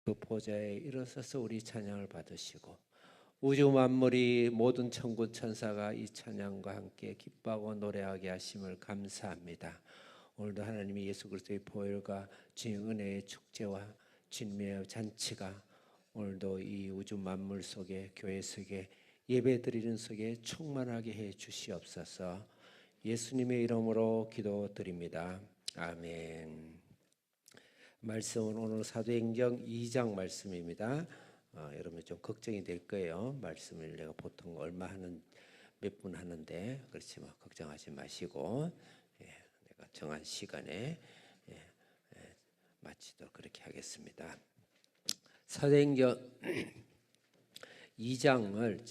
그 보좌에 일어서서 우리 찬양을 받으시고 우주 만물이 모든 천군 천사가 이 찬양과 함께 기뻐하고 노래하게 하심을 감사합니다. 오늘도 하나님이 예수 그리스도의 보혈과 주의 은혜의 축제와 진미의 잔치가 오늘도 이 우주 만물 속에 교회 속에 예배드리는 속에 충만하게 해 주시옵소서. 예수님의 이름으로 기도드립니다. 아멘. 말씀은 오늘 사도행전 2장 말씀입니다. 여러분 좀 걱정이 될 거예요. 말씀을 내가 보통 얼마 하는 몇 분 하는데 그렇지만 걱정하지 마시고 내가 정한 시간에 마치도록 그렇게 하겠습니다. 사도행전 2장을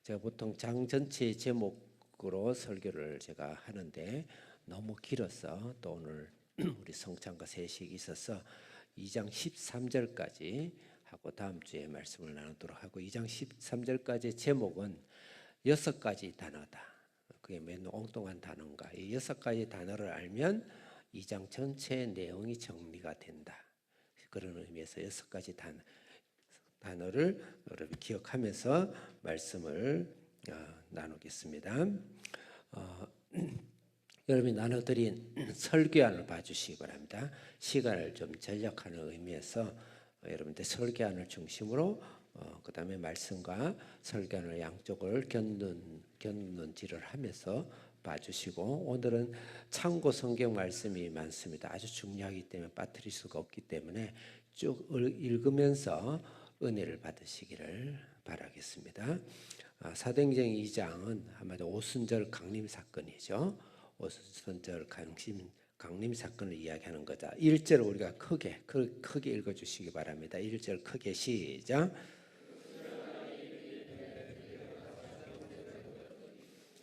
제가 보통 장 전체의 제목으로 설교를 제가 하는데 너무 길어서 또 오늘 우리 성찬과 세식이 있어서 2장 13절까지 하고 다음 주에 말씀을 나누도록 하고 2장 13절까지 제목은 6가지 단어다. 그게 맨 엉뚱한 단어인가? 이 6가지 단어를 알면 2장 전체의 내용이 정리가 된다. 그런 의미에서 6가지 단어를 여러분 기억하면서 말씀을 나누겠습니다. 여러분이 나눠드린 설교안을 봐주시기 바랍니다. 시간을 좀 절약하는 의미에서 여러분들 설교안을 중심으로 그 다음에 말씀과 설교안을 양쪽을 견눈질을 하면서 봐주시고 오늘은 참고 성경 말씀이 많습니다. 아주 중요하기 때문에 빠뜨릴 수가 없기 때문에 쭉 읽으면서 은혜를 받으시기를 바라겠습니다. 사도행전 2장은 아마도 오순절 강림 사건이죠. 오순절 강림 사건을 이야기하는 거다. 1절 우리가 크게 읽어주시기 바랍니다. 1절 크게 시작.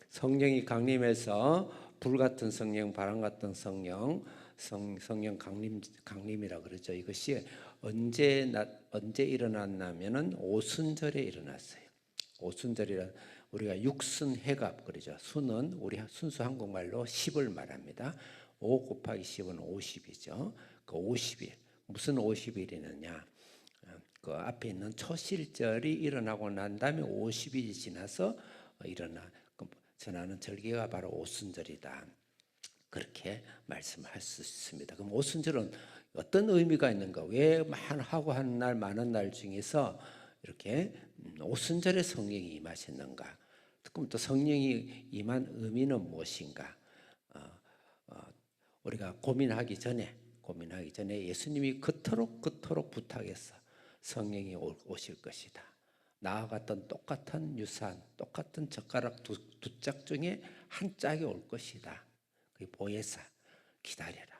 성령이 강림해서 불같은 성령, 바람 같은 성령, 성령 강림이라 그러죠. 이것이 언제 일어났냐면은 오순절에 일어났어요. 오순절이란 우리가 육순해갑 그러죠. 순은 우리 순수 한국말로 10을 말합니다. 5 곱하기 10은 50이죠. 그 50일 무슨 50일이느냐? 그 앞에 있는 초실절이 일어나고 난 다음에 50일이 지나서 전하는 절기가 바로 오순절이다. 그렇게 말씀할 수 있습니다. 그럼 오순절은 어떤 의미가 있는가? 왜 하고 하는 날 많은 날 중에서 이렇게 오순절에 성령이 임하셨는가? 그럼 또 성령이 임한 의미는 무엇인가? 우리가 고민하기 전에 예수님이 그토록 부탁했어. 성령이 오실 것이다. 나와 같은 똑같은 유산, 똑같은 젓가락 두 짝 중에 한 짝이 올 것이다. 그게 보혜사, 기다려라.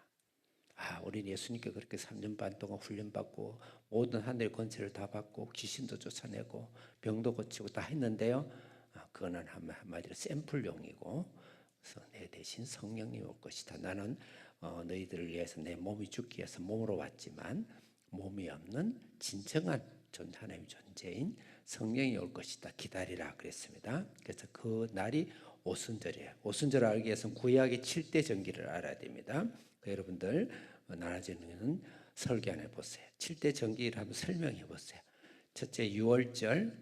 우리 예수님께 그렇게 3년 반 동안 훈련받고 모든 하늘의 권세를 다 받고 귀신도 쫓아내고 병도 고치고 다 했는데요. 그거는 한마디로 샘플용이고 그래서 내 대신 성령이 올 것이다. 나는 너희들을 위해서 내 몸이 죽기 위해서 몸으로 왔지만 몸이 없는 진정한 하나님의 존재인 성령이 올 것이다. 기다리라 그랬습니다. 그래서 그 날이 오순절이에요. 오순절을 알기 위해서는 구약의 7대 정기를 알아야 됩니다. 여러분들 나눠지는 설교안에 보세요. 7대 정기를 한번 설명해 보세요. 첫째 유월절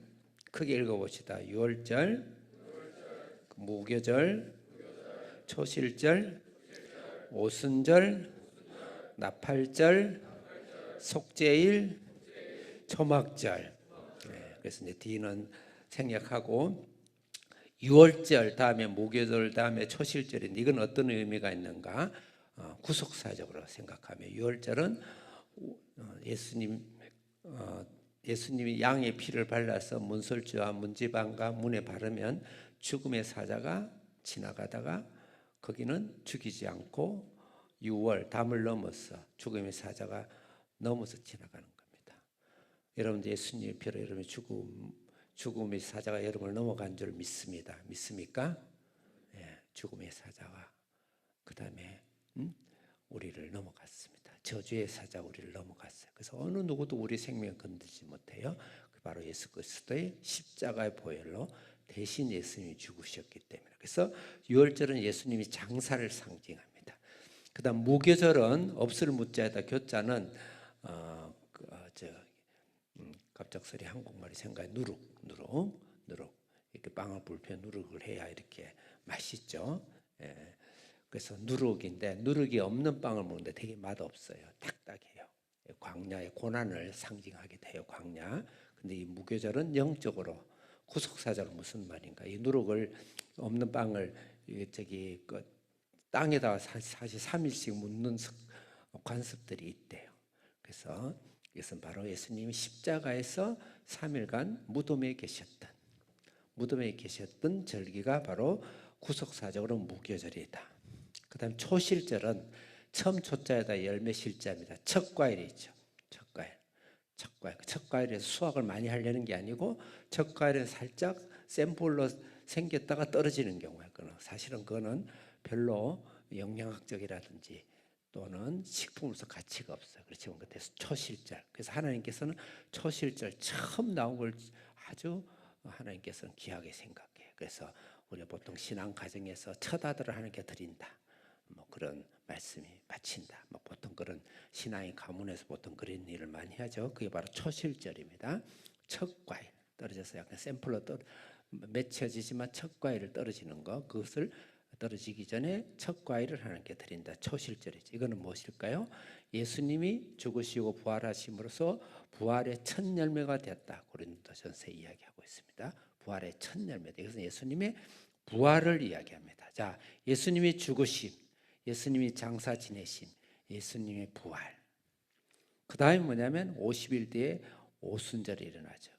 크게 읽어봅시다. 유월절, 무교절, 초실절, 오순절, 나팔절, 속죄일, 초막절. 그래서 이제 뒤는 생략하고 유월절 다음에 무교절 다음에 초실절인데 이건 어떤 의미가 있는가? 구속사적으로 생각하면 유월절은 예수님이 양의 피를 발라서 문설주와 문지방과 문에 바르면 죽음의 사자가 지나가다가 거기는 죽이지 않고 담을 넘어서 죽음의 사자가 넘어서 지나가는 겁니다. 여러분들 예수님의 피로 여러분의 죽음의 사자가 여러분을 넘어간 줄 믿습니다. 믿습니까? 죽음의 사자가 그 다음에 우리를 넘어갔습니다. 저주의 사자 우리를 넘어갔어요. 그래서 어느 누구도 우리 생명 건들지 못해요. 바로 예수 그리스도의 십자가의 보혈로 대신 예수님이 죽으셨기 때문에. 그래서 유월절은 예수님이 장사를 상징합니다. 그 다음 무교절은 없을 무자에다 교자는 갑작스레 한국말이 생각이 누룩 이렇게 빵을 불펴 누룩을 해야 이렇게 맛있죠. 예. 그래서 누룩인데 누룩이 없는 빵을 먹는데 되게 맛없어요. 딱딱해요. 광야의 고난을 상징하게 돼요. 광야. 근데 이 무교절은 영적으로 구속사절 무슨 말인가? 이 누룩을 없는 빵을 땅에다가 사실 3일씩 묻는 관습들이 있대요. 그래서 이것은 바로 예수님이 십자가에서 3일간 무덤에 계셨던 절기가 바로 구속사적으로 무교절이다. 그 다음 초실절은 처음 초자에다 열매 실자입니다. 첫 과일이죠. 첫 과일에서 수확을 많이 하려는 게 아니고 첫 과일은 살짝 샘플로 생겼다가 떨어지는 경우가 있거든요. 사실은 그거는 별로 영양학적이라든지 또는 식품으로서 가치가 없어요. 그렇지만 그때 초실절. 그래서 하나님께서는 초실절 처음 나온 걸 아주 하나님께서는 귀하게 생각해요. 그래서 우리가 보통 신앙 가정에서 첫 아들을 하나님께 드린다. 뭐 그런 말씀이 바친다. 뭐 보통 그런 신앙의 가문에서 보통 그런 일을 많이 하죠. 그게 바로 초실절입니다. 첫 과일 떨어져서 약간 샘플로 맺혀지지만 첫 과일을 떨어지는 거, 그것을 떨어지기 전에 첫 과일을 하나님께 드린다. 초실절이죠. 이거는 무엇일까요? 예수님이 죽으시고 부활하심으로써 부활의 첫 열매가 되었다. 고린도전서 이야기하고 있습니다. 부활의 첫 열매. 이것은 예수님의 부활을 이야기합니다. 자, 예수님이 죽으심, 예수님이 장사 지내심, 예수님의 부활. 그 다음에 뭐냐면 50일 뒤에 오순절이 일어나죠.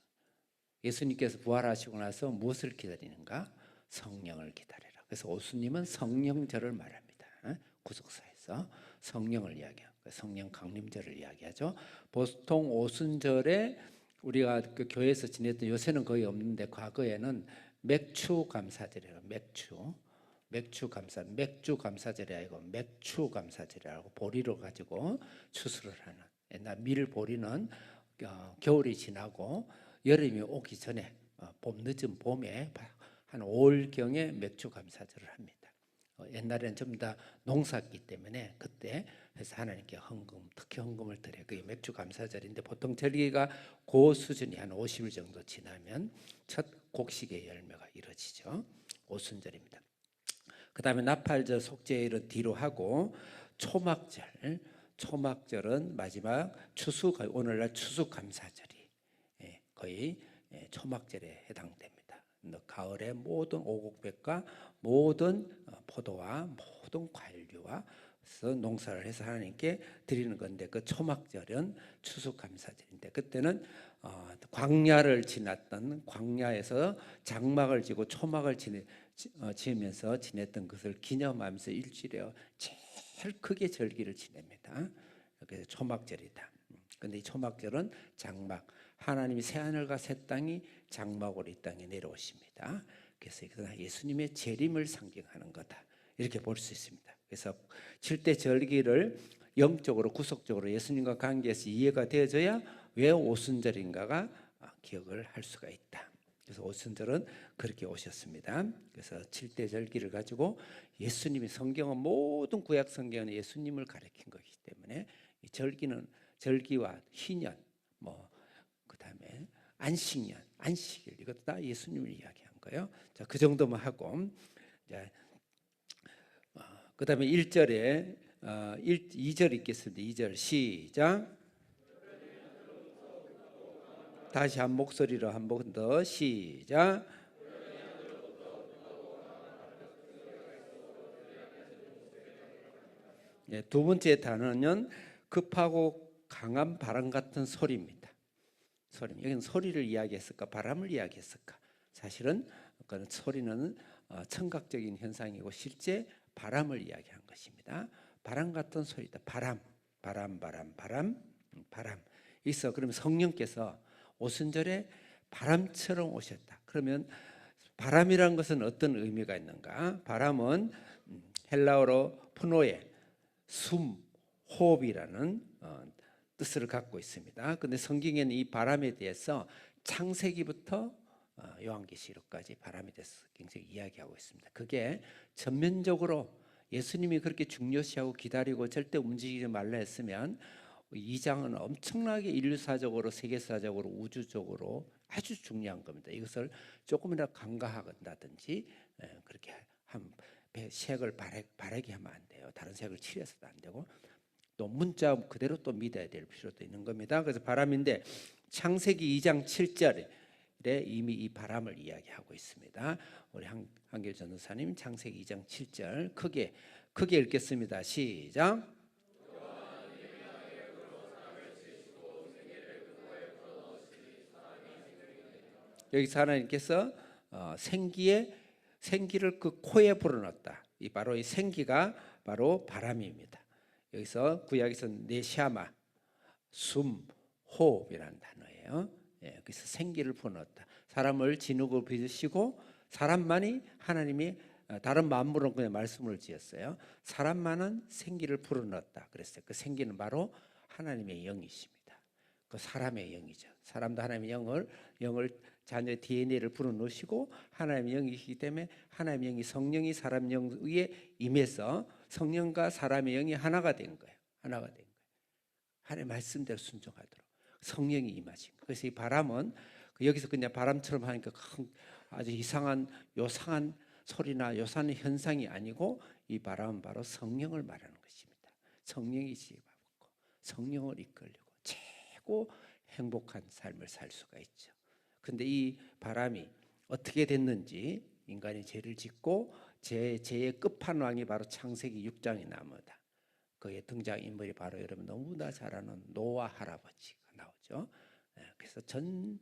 예수님께서 부활하시고 나서 무엇을 기다리는가? 성령을 기다려라. 그래서 오순님은 성령절을 말합니다. 구속사에서 성령을 이야기하고 성령 강림절을 이야기하죠. 보통 오순절에 우리가 그 교회에서 지냈던, 요새는 거의 없는데 과거에는 맥주 감사절이에요. 맥주 감사절이 아니고 맥주 감사절이라고 보리로 가지고 추수를 하는, 옛날 밀보리는 겨울이 지나고 여름이 오기 전에 늦은 봄에 한 5월경에 맥주 감사절을 합니다. 옛날에는 전부 다 농사기 때문에 그때 해서 하나님께 헌금, 특히 헌금을 드려요. 그게 맥주 감사절인데 보통 절기가 그 수준이 한 50일 정도 지나면 첫 곡식의 열매가 이루어지죠. 오순절입니다. 그 다음에 나팔절, 속죄일은 뒤로 하고 초막절은 마지막 오늘날 추수감사절이 거의 초막절에 해당됩니다. 가을에 모든 오곡백과 모든 포도와 모든 과일류와 농사를 해서 하나님께 드리는 건데, 그 초막절은 추수감사절인데 그때는 광야를 지났던, 광야에서 장막을 지고 초막을 지으면서 지냈던 것을 기념하면서 일주일에 제일 크게 절기를 지냅니다. 그래서 초막절이다. 근데 이 초막절은 장막, 하나님이 새하늘과 새 땅이 장막으로 이 땅에 내려오십니다. 그래서 이것은 예수님의 재림을 상징하는 거다, 이렇게 볼 수 있습니다. 그래서 7대 절기를 영적으로 구속적으로 예수님과 관계에서 이해가 되어져야 왜 오순절인가가 기억을 할 수가 있다. 그래서 오순절은 그렇게 오셨습니다. 그래서 7대 절기를 가지고 예수님이, 성경은 모든 구약 성경은 예수님을 가리킨 것이기 때문에 이 절기와 희년, 그다음에 안식년, 안식일, 이것도 다 예수님을 이야기한 거예요. 자, 그 정도만 하고 이제 그다음에 1절에 2절 읽겠습니다. 2절 시작. 다시 한 목소리로 한 번 더 시작. 두 번째 단어는 급하고 강한 바람 같은 소리입니다. 여기는 소리를 이야기했을까, 바람을 이야기했을까? 사실은 그 소리는 청각적인 현상이고 실제 바람을 이야기한 것입니다. 바람 같은 소리다. 바람. 있어. 그러면 성령께서 오순절에 바람처럼 오셨다. 그러면 바람이란 것은 어떤 의미가 있는가? 바람은 헬라어로 프노에, 숨, 호흡이라는 뜻을 갖고 있습니다. 그런데 성경에는 이 바람에 대해서 창세기부터 요한계시록까지 바람에 대해서 굉장히 이야기하고 있습니다. 그게 전면적으로 예수님이 그렇게 중요시하고 기다리고 절대 움직이지 말라 했으면 이 장은 엄청나게 인류사적으로 세계사적으로 우주적으로 아주 중요한 겁니다. 이것을 조금이라도 간과한다든지 그렇게 한 색을 바르게 하면 안 돼요. 다른 색을 칠해서도 안 되고 또 문자 그대로 또 믿어야 될 필요도 있는 겁니다. 그래서 바람인데 창세기 2장 7절에 이미 이 바람을 이야기하고 있습니다. 우리 한길 전도사님 창세기 2장 7절 크게 읽겠습니다. 시작. 여기서 하나님께서 생기를 그 코에 불어넣었다. 이 바로 이 생기가 바로 바람입니다. 여기서 구약에서 네샤마, 숨, 호흡이라는 단어예요. 그래서 생기를 불어넣었다. 사람을 진흙으로 빚으시고 사람만이 하나님이 다른 만물은 그냥 말씀을 지었어요. 사람만은 생기를 불어넣었다. 그랬어요. 그 생기는 바로 하나님의 영이십니다. 그 사람의 영이죠. 사람도 하나님의 영을 자녀의 DNA를 불어넣으시고 하나님의 영이시기 때문에 하나님의 영이 성령이 사람 영 위에 임해서 성령과 사람의 영이 하나가 된 거예요. 하나가 된 거예요. 하나님의 말씀대로 순종하도록 성령이 임하신 거예요. 그래서 이 바람은 여기서 그냥 바람처럼 하니까 아주 이상한 요상한 소리나 요상한 현상이 아니고 이 바람은 바로 성령을 말하는 것입니다. 성령이 지혜받고 성령을 이끌리고 최고 행복한 삶을 살 수가 있죠. 그런데 이 바람이 어떻게 됐는지 인간이 죄를 짓고 죄의 끝판왕이 바로 창세기 6장에 나옵니다. 그의 등장인물이 바로 여러분 너무나 잘 아는 노아 할아버지가 나오죠. 그래서 전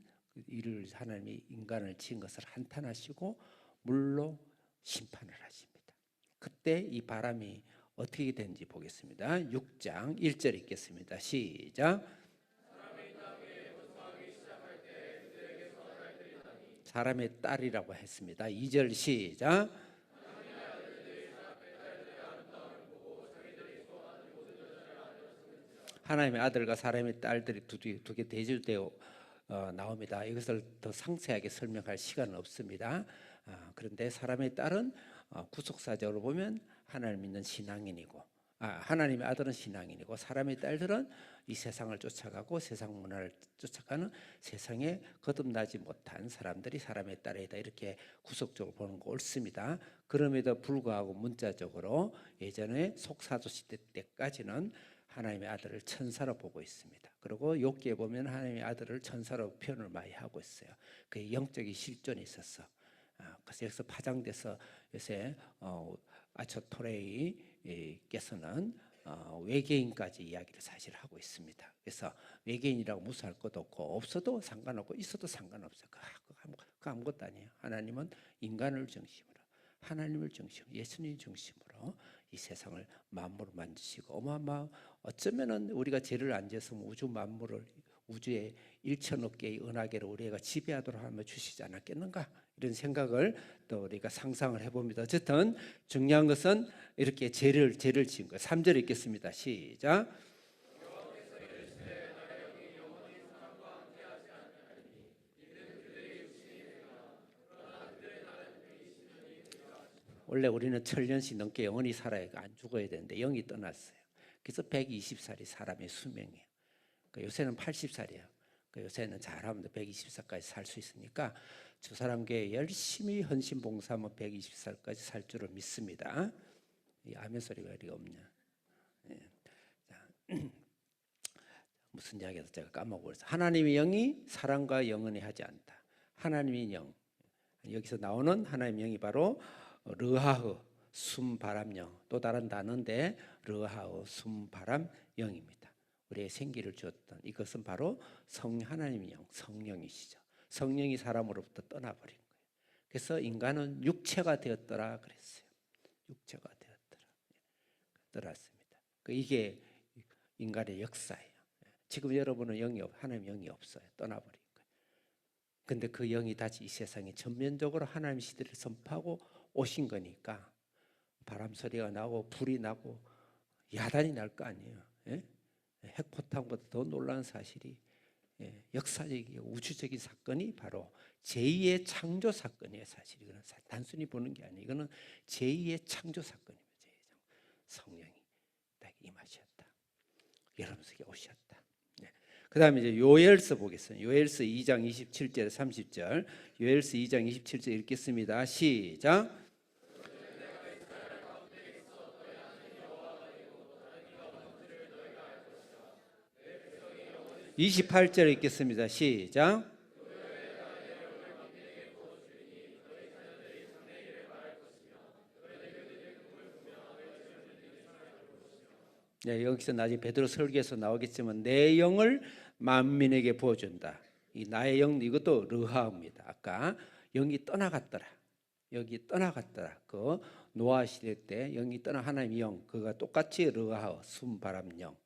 이를 하나님이 인간을 지은 것을 한탄하시고 물로 심판을 하십니다. 그때 이 바람이 어떻게 되는지 보겠습니다. 6장 1절 읽겠습니다. 시작. 사람의 딸이라고 했습니다. 2절 시작. 하나님의 아들과 사람의 딸들이 두 개 대조되어 나옵니다. 이것을 더 상세하게 설명할 시간은 없습니다. 그런데 사람의 딸은 구속사적으로 보면 하나님 믿는 신앙인이고 하나님의 아들은 신앙인이고 사람의 딸들은 이 세상을 쫓아가고 세상 문화를 쫓아가는 세상에 거듭나지 못한 사람들이 사람의 딸이다. 이렇게 구속적으로 보는 거 옳습니다. 그럼에도 불구하고 문자적으로 예전에 속사도시대 때까지는 하나님의 아들을 천사로 보고 있습니다. 그리고 욥기에 보면 하나님의 아들을 천사로 표현을 많이 하고 있어요. 그 영적인 실존이 있었어. 그래서 여기서 파장돼서 요새 아처토레이께서는 외계인까지 이야기를 사실 하고 있습니다. 그래서 외계인이라고 무시할 것도 없고 없어도 상관없고 있어도 상관없어요. 그 아무것도 아니에요. 하나님은 인간을 중심으로 하나님을 중심으로 예수님 중심으로 이 세상을 만물을 만드시고 어쩌면은 우리가 죄를 안 지었으면 우주 만물을 우주의 1천억 개의 은하계를 우리가 지배하도록 하며 주시지 않았겠는가 이런 생각을 또 우리가 상상을 해봅니다. 어쨌든 중요한 것은 이렇게 죄를 지은 거예요. 3절 읽겠습니다. 시작. 원래 우리는 천년씩 넘게 영원히 살아야 안 죽어야 되는데 영이 떠났어요. 그래서 120살이 사람의 수명이에요. 요새는 80살이에요. 요새는 잘하면 120살까지 살 수 있으니까 저 사람께 열심히 헌신 봉사하면 120살까지 살 줄을 믿습니다. 이 아멘 소리가 이리 없냐? 무슨 이야기해서 제가 까먹어버렸어요. 하나님의 영이 사람과 영원히 하지 않다. 하나님의 영 여기서 나오는 하나님의 영이 바로 르하흐 숨 바람 영 또 다른 단어인데 르하흐 숨 바람 영입니다. 우리의 생기를 주었던 이것은 바로 하나님의 영 성령이시죠. 성령이 사람으로부터 떠나버린 거예요. 그래서 인간은 육체가 되었더라 그랬어요. 육체가 되었더라. 떠났습니다. 이게 인간의 역사예요. 지금 여러분은 하나님 영이 없어요. 떠나버린 거예요. 근데 그 영이 다시 이 세상에 전면적으로 하나님 시대를 선포하고 오신 거니까 바람 소리가 나고 불이 나고 야단이 날 거 아니에요. 예? 핵포탄보다 더 놀라운 사실이 역사적이고 우주적인 사건이 바로 제2의 창조 사건이에요. 사실 이거는 단순히 보는 게 아니에요. 이거는 제2의 창조 사건입니다. 성령이 딱 임하셨다. 여러분 속에 오셨다. 그 다음에 이제 요엘서 보겠습니다. 요엘서 2장 27절 30절. 요엘서 2장 27절 읽겠습니다. 시작. 28절 읽겠습니다. 시작. 네, 여기서 나중에 베드로 설교에서 나오겠지만 내 영을 만민에게 부어준다. 이 나의 영 이것도 르하입니다. 아까 영이 떠나갔더라. 여기 떠나갔더라. 그 노아 시대 때 영이 떠나 하나님의 영 그가 똑같이 르하 숨바람 영.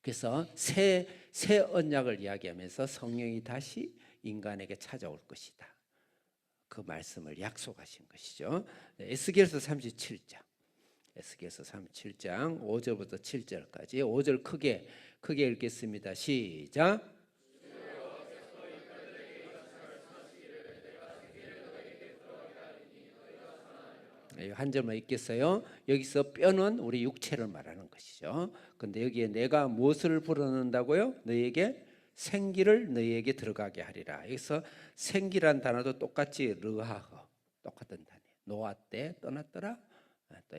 그래서 새 언약을 이야기하면서 성령이 다시 인간에게 찾아올 것이다. 그 말씀을 약속하신 것이죠. 에스겔서 37장. 에스겔서 37장 5절부터 7절까지 5절 크게 읽겠습니다. 시작. 한 절만 읽겠어요. 여기서 뼈는 우리 육체를 말하는 것이죠. 근데 여기에 내가 무엇을 불어넣는다고요? 너희에게 생기를 너희에게 들어가게 하리라. 여기서 생기란 단어도 똑같이 르하허 똑같은 단어. 노아 때 떠났더라. 또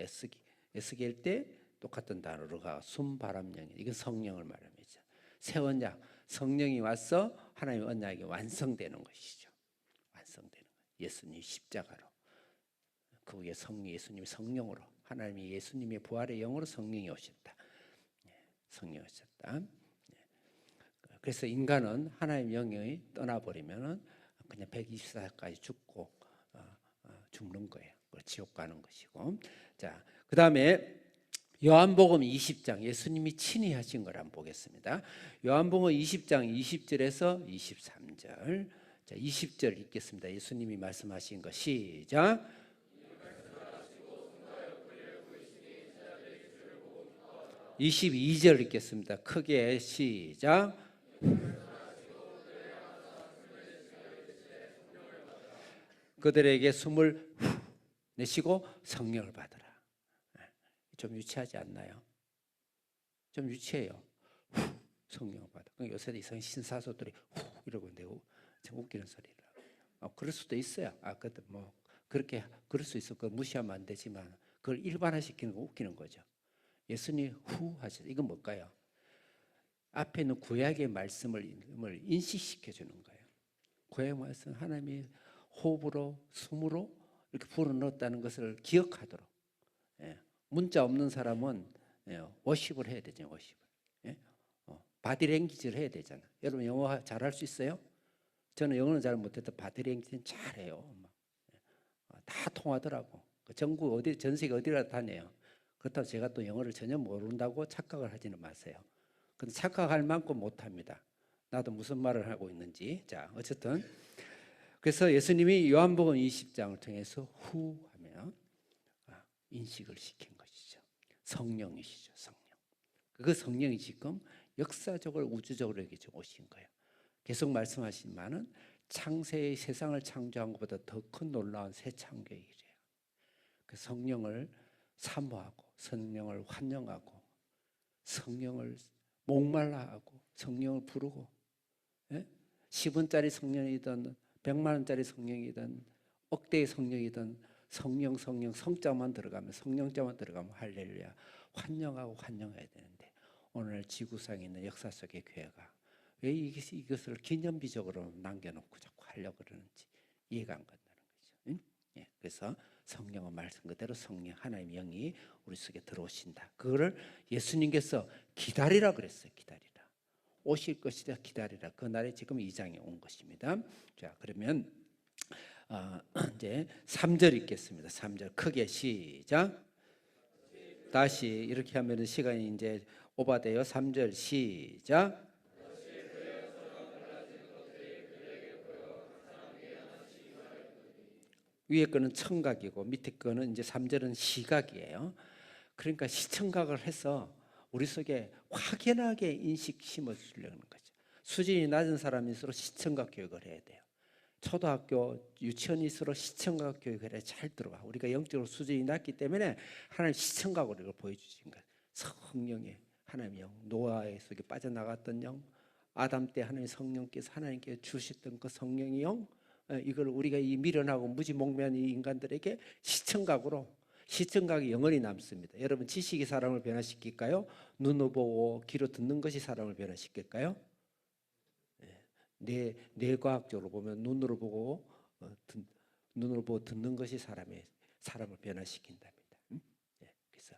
에스겔 때 똑같은 단어 르하 숨 바람 영. 이건 성령을 말합니다. 새 언약 성령이 와서 하나님의 언약이 완성되는 것이죠. 완성되는 것. 예수님 십자가로. 그 위에 예수님이 성령으로 하나님이 예수님의 부활의 영으로 성령이 오셨다. 성령이 오셨다. 그래서 인간은 하나님의 영이 떠나버리면 그냥 124까지 죽고 죽는 거예요. 지옥 가는 것이고. 자, 그 다음에 요한복음 20장 예수님이 친히 하신 걸 한번 보겠습니다. 요한복음 20장 20절에서 23절. 자, 20절 읽겠습니다. 예수님이 말씀하신 거 시작. 22절 읽겠습니다. 크게 시작. 그들에게 숨을 내쉬고 성령을 받으라. 좀 유치하지 않나요? 좀 유치해요. 성령을 받아. 요새 이상 신사소들이 이러고 있는데 참 웃기는 소리라. 그럴 수도 있어요. 그때 뭐 그렇게 그럴 수 있어. 무시하면 안 되지만 그걸 일반화시키는 거 웃기는 거죠. 예수님 하셨어요. 이건 뭘까요? 앞에 있는 구약의 말씀을 인식시켜 주는 거예요. 구약의 말씀 하나님이 호흡으로 숨으로 이렇게 불어넣었다는 것을 기억하도록. 문자 없는 사람은 워십을 해야 되죠. 워십을. 바디랭귀지를 해야 되잖아. 여러분 영어 잘할 수 있어요? 저는 영어는 잘 못해도 바디랭귀지는 잘해요. 다 통하더라고. 전국 전 세계 어디라 다녀요. 그렇다고 제가 또 영어를 전혀 모른다고 착각을 하지는 마세요. 근데 착각할 만큼 못합니다. 나도 무슨 말을 하고 있는지. 자, 어쨌든 그래서 예수님이 요한복음 20장을 통해서 하면 인식을 시킨 것이죠. 성령이시죠. 성령. 그 성령이 지금 역사적으로 우주적으로 이렇게 오신 거예요. 계속 말씀하시지만은 창세의 세상을 창조한 것보다 더 큰 놀라운 새 창조의 일이에요. 그 성령을 사모하고 성령을 환영하고 성령을 목말라 하고 성령을 부르고 10원짜리 성령이든 100만 원짜리 성령이든 억대의 성령이든 성령 성자만 들어가면 성령자만 들어가면 할렐루야 환영하고 환영해야 되는데 오늘 지구상에 있는 역사 속의 교회가 왜 이것을 기념비적으로 남겨놓고 자꾸 하려고 그러는지 이해가 안 간다는 거죠. 그래서 성령은 말씀 그대로 성령 하나님의 영이 우리 속에 들어오신다. 그거를 예수님께서 기다리라 그랬어요. 기다리라. 오실 것이다 기다리라. 그 날에 지금 2장에 온 것입니다. 자, 그러면 이제 3절 읽겠습니다. 3절 크게 시작. 다시 이렇게 하면 시간이 이제 오바돼요. 3절 시작. 위에 거는 청각이고 밑에 거는 이제 3절은 시각이에요. 그러니까 시청각을 해서 우리 속에 확연하게 인식 심어주려는 거죠. 수준이 낮은 사람일수록 시청각 교육을 해야 돼요. 초등학교 유치원일수록 시청각 교육을 해야 잘 들어가. 우리가 영적으로 수준이 낮기 때문에 하나님 시청각으로 이걸 보여주신 거예요. 성령의 하나님의 영, 노아의 속에 빠져나갔던 영, 아담 때 하나님 성령께서 하나님께 주셨던 그 성령의 영, 이걸 우리가 이 미련하고 무지몽매한 이 인간들에게 시청각이 영원히 남습니다. 여러분, 지식이 사람을 변화시킬까요? 눈으로 보고 귀로 듣는 것이 사람을 변화시킬까요? 뇌과학적으로 보면 눈으로 보고 듣는 것이 사람을 변화시킨답니다. 그래서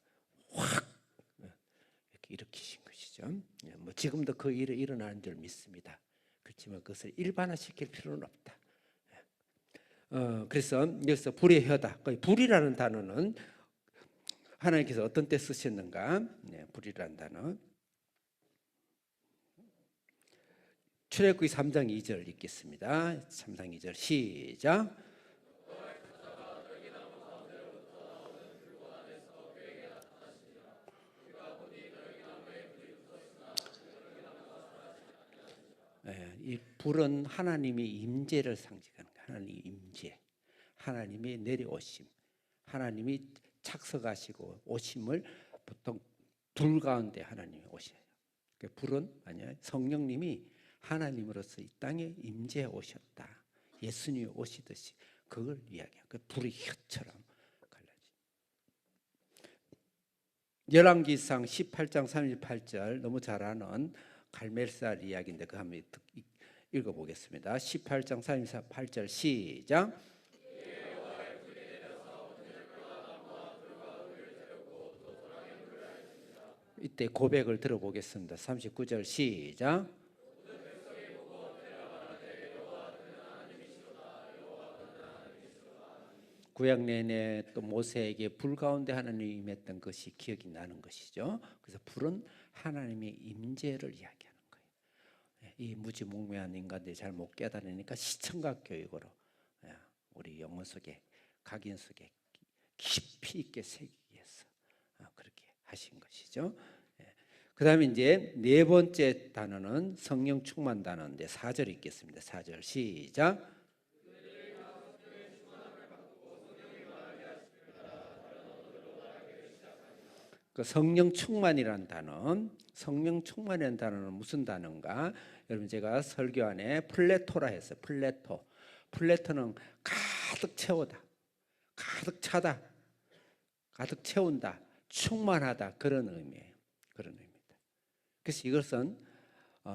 확 이렇게 일으키신 것이죠. 뭐 지금도 그 일이 일어나는 줄 믿습니다. 그렇지만 그것을 일반화시킬 필요는 없다. 그래서 여기서 불의 혀다. 불이라는 단어는 하나님께서 어떤 때 쓰셨는가? 불이라는 단어. 출애굽기 3장 2절 읽겠습니다. 3장 2절 시작. 이 불은 하나님의 임재를 상징하는 거예요. 하나님의 임재, 하나님의 내려오심, 하나님이 착석하시고 오심을 보통 불 가운데 하나님이 오셔요. 불은 아니야, 성령님이 하나님으로서 이 땅에 임재해 오셨다. 예수님이 오시듯이 그걸 이야기해요. 그 불의 혀처럼 갈라지. 열왕기상 18장 38절 너무 잘 아는 갈멜살 이야기인데 그 한번 읽어보겠습니다. 18장 38절 시작. 이때 고백을 들어보겠습니다. 39절 시작. 구약 내내 또 모세에게 불 가운데 하나님이 임했던 것이 기억이 나는 것이죠. 그래서 불은 하나님의 임재를 이야기하는 거예요. 이 무지몽매한 인간들이 잘 못 깨달으니까 시청각 교육으로 우리 영혼 속에, 각인 속에 깊이 있게 새기기 위해서 그렇게 하신 것이죠. 그 다음에 이제 네 번째 단어는 성령 충만 단어인데 4절 읽겠습니다. 4절 시작. 그 성령 충만이라는 성령 충만이라는 단어는 무슨 단어인가? 여러분, 제가 설교 안에 플레토라 했어요. 플레토는 가득 채우다, 가득 차다, 가득 채운다, 충만하다, 그런 의미예요. 그런 의미입니다. 그래서 이것은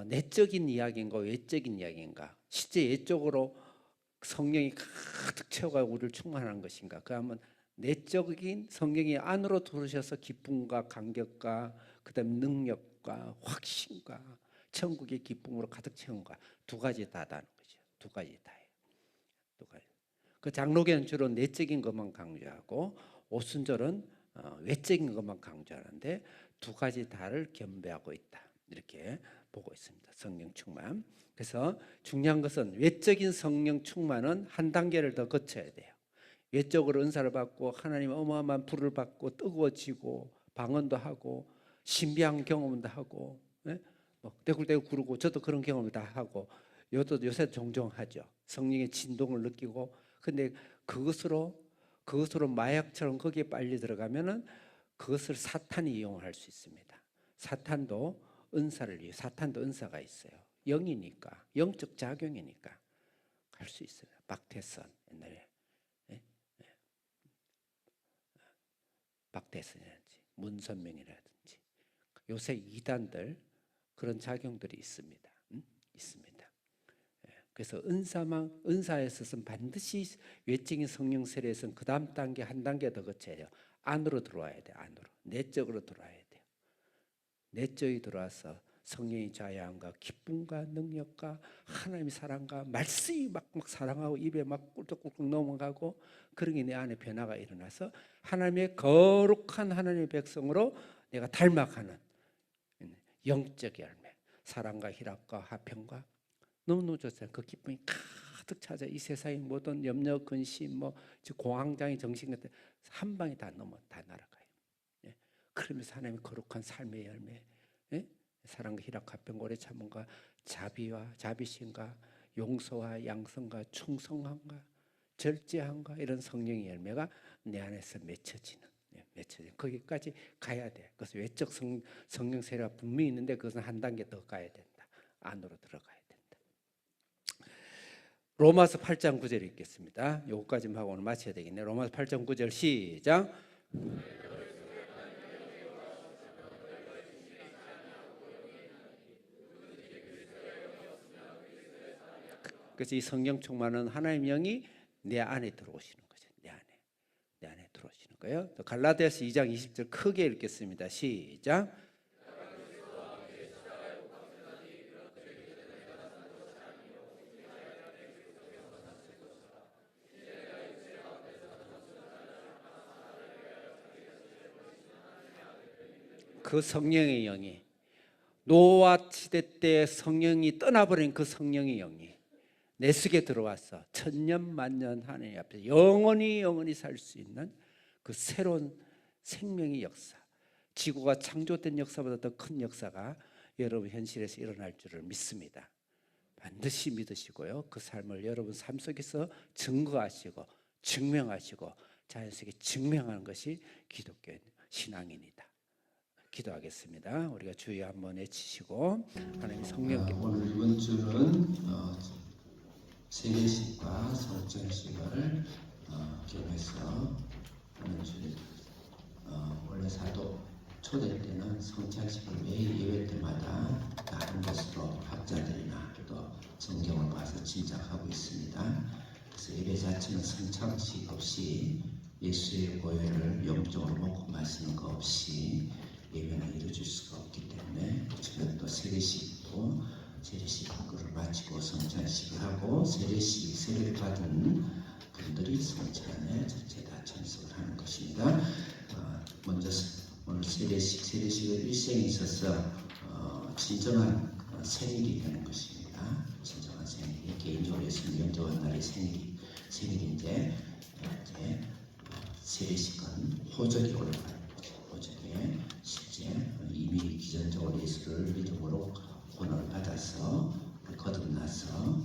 내적인 이야기인가 외적인 이야기인가? 실제 외적으로 성령이 가득 채워가 우리를 충만한 것인가? 그러면 내적인 성령이 안으로 들어오셔서 기쁨과 감격과 그다음 능력과 확신과 천국의 기쁨으로 가득 채운가? 두 가지 다다는 거죠. 두 가지 다예요. 두 가지. 그 장로교는 주로 내적인 것만 강조하고 오순절은 외적인 것만 강조하는데 두 가지 다를 겸비하고 있다. 이렇게 보고 있습니다. 성령 충만. 그래서 중요한 것은 외적인 성령 충만은 한 단계를 더 거쳐야 돼요. 외적으로 은사를 받고 하나님의 어마어마한 불을 받고 뜨거워지고 방언도 하고 신비한 경험도 하고 뭐 떼굴떼굴 구르고 저도 그런 경험을 다 하고 요새 종종 하죠. 성령의 진동을 느끼고 근데 그것으로 마약처럼 거기에 빨리 들어가면은 그것을 사탄이 이용할 수 있습니다. 사탄도 은사가 있어요. 영이니까 영적 작용이니까 할 수 있어요. 박태선 옛날에 박태선이라든지 문선명이라든지 요새 이단들 그런 작용들이 있습니다. 있습니다. 그래서 은사에 있어서는 반드시 외적인 성령 세례에서는 그 다음 단계 한 단계 더 거쳐야 돼요. 안으로 들어와야 돼요. 안으로 내적으로 들어와야 돼요. 내적이 들어와서 성령의 자유함과 기쁨과 능력과 하나님의 사랑과 말씀이 막 사랑하고 입에 막 꿀떡꿀떡 넘어가고 그런 게 내 안에 변화가 일어나서 하나님의 거룩한 하나님의 백성으로 내가 닮아가는 영적 열매, 사랑과 희락과 화평과 너무너무 좋잖아요. 그 기쁨이 가득 차져 이 세상의 모든 염려, 근심, 뭐 공황장애, 정신 같은 한 방에 다 날아가요. 그러면서 하나님의 거룩한 삶의 열매, 사랑과 희락, 화평, 오래 참음과 자비와 자비심과 용서와 양성과 충성함과 절제함과 이런 성령의 열매가 내 안에서 맺혀지는 맺혀진 거기까지 가야 돼. 그래서 외적 성령 세례가 분명히 있는데 그것은 한 단계 더 가야 된다. 안으로 들어가야 된다. 로마서 8장 9절 읽겠습니다. 요거까지만 하고 오늘 마쳐야 되겠네. 로마서 8장 9절 시작. 그래서 이 성령 충만은 하나님 영이 내 안에 들어오시는 거죠. 내 안에 들어오시는 거예요. 또 갈라디아서 2장 20절 크게 읽겠습니다. 시작. 그 성령의 영이 노아 시대 때 성령이 떠나버린 그 성령의 영이 내 속에 들어와서 천년 만년 하나님 앞에 영원히 살 수 있는 그 새로운 생명의 역사, 지구가 창조된 역사보다 더 큰 역사가 여러분 현실에서 일어날 줄을 믿습니다. 반드시 믿으시고요. 그 삶을 여러분 삶 속에서 증거하시고 증명하시고 자연 속에 증명하는 것이 기독교 신앙입니다. 기도하겠습니다. 우리가 주여 한번 외치시고 하나님 성령께 오늘 이번 주는 세례식과 성찬식을 겸해서 하는 주일. 원래 사도 초대 때는 성찬식을 매일 예배 때마다 다른 것으로 학자들이나 또 성경을 봐서 짐작하고 있습니다. 그래서 예배 자체는 성찬식 없이 예수의 보혈을 영적으로 먹고 마시는 것 없이 예배는 이루어질 수가 없기 때문에 저는 또 세례식도 세례식을 마치고 성찬식을 하고 세례를 받은 분들이 성찬에 전체 다 참석을 하는 것입니다. 먼저 오늘 세례식의 일생에 있어서 진정한 생일이 되는 것입니다. 진정한 생일이 개인적으로 예수님 영접한 날이 생일인데 이제 세례식은 호적이 올라가는 거죠. 호적에 실제 이미 기존적으로 예수를 믿음으로 구원을 받아서 거듭나서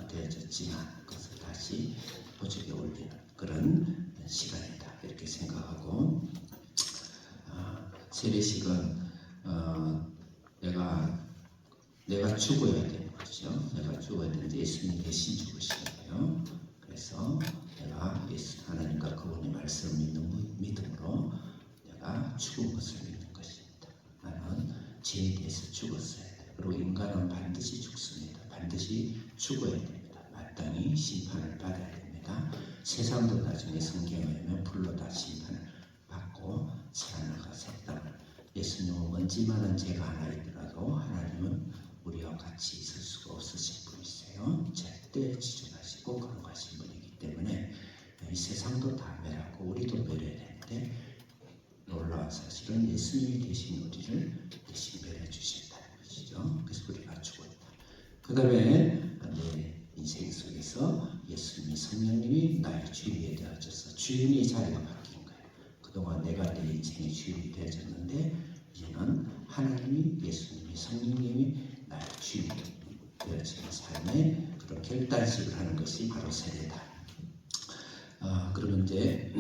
되어졌지만 그것을 다시 호적에 올리는 그런 시간이다 이렇게 생각하고 세례식은 내가 죽어야 되는 거죠. 내가 죽어야 되는데 예수님 대신 죽으신 거예요. 그래서 내가 하나님과 그분의 말씀을 믿는 믿음으로 내가 죽은 것을 믿는 것입니다. 나는 죄에 대해서 죽었어야 돼요. 그리고 인간은 반드시 죽습니다. 반드시 죽어야 됩니다. 마땅히 심판을 받아야 됩니다. 세상도 나중에 성경에 보면 불로 다 심판을 받고 살아나가 새 땅을 예수님은 먼지만한 죄가 하나 있더라도 하나님은 우리와 같이 있을 수가 없으신 분이세요. 절대 지존하시고 거룩하신 분이기 때문에 이 세상도 다 멸하고 우리도 멸해야 되는데 놀라운 사실은 예수님이 대신 우리를 대신 멸해 주신다는 것이죠. 그래서 우리가 죽었다. 그 다음에 내 인생 속에서 예수님이 성령님이 나의 주인이 되어져서 주인의 자리가 바뀐 거예요. 그동안 내가 내 인생의 주인이 되어졌는데 이제는 하나님이 예수님이 성령님이 나의 주인이 되어지는 삶에 그런 결단식을 하는 것이 바로 세례다. 그러면 이제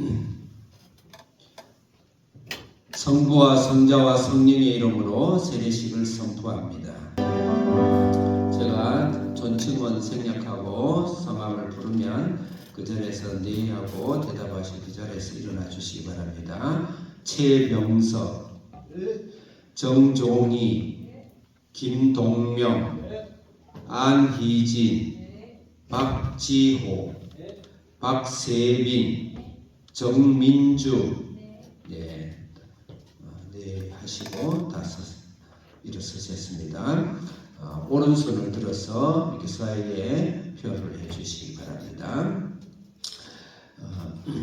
성부와 성자와 성령의 이름으로 세례식을 선포합니다. 제가 존칭원 생략하고 성함을 부르면 그 자리에서 네 하고 대답하실 그 자리에서 일어나 주시기 바랍니다. 최병석, 정종희, 김동명, 안희진, 박지호, 박세빈, 정민주, 네 하시고 다 일어서셨습니다. 오른손을 들어서 이렇게 사이에 표현을 해주시기 바랍니다.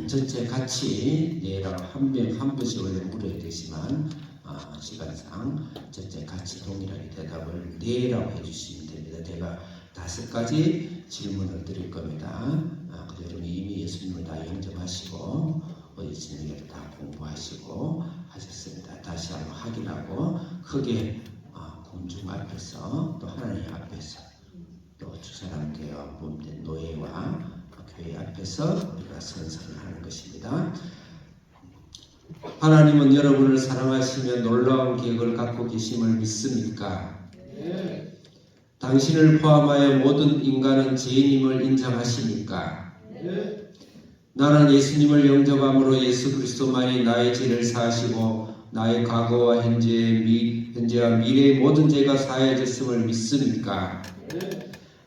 전체 같이 네라고 한 번씩 원래 물어야 되지만 시간상 전체 같이 동일하게 대답을 네라고 해주시면 됩니다. 제가 5가지 질문을 드릴 겁니다. 여러분이 이미 예수님을 다 영접하시고 예수님을 다 공부하시고 하셨습니다. 다시 한번 확인하고 크게 공중 앞에서 또 하나님 앞에서 또 주사람교회 몸된 노예와 교회 앞에서 우리가 선서를 하는 것입니다. 하나님은 여러분을 사랑하시며 놀라운 계획을 갖고 계심을 믿습니까? 당신을 포함하여 모든 인간은 죄인임을 인정하십니까? 나는 예수님을 영접함으로 예수 그리스도만이 나의 죄를 사하시고 나의 과거와 현재와 미래의 모든 죄가 사해졌음을 믿습니까?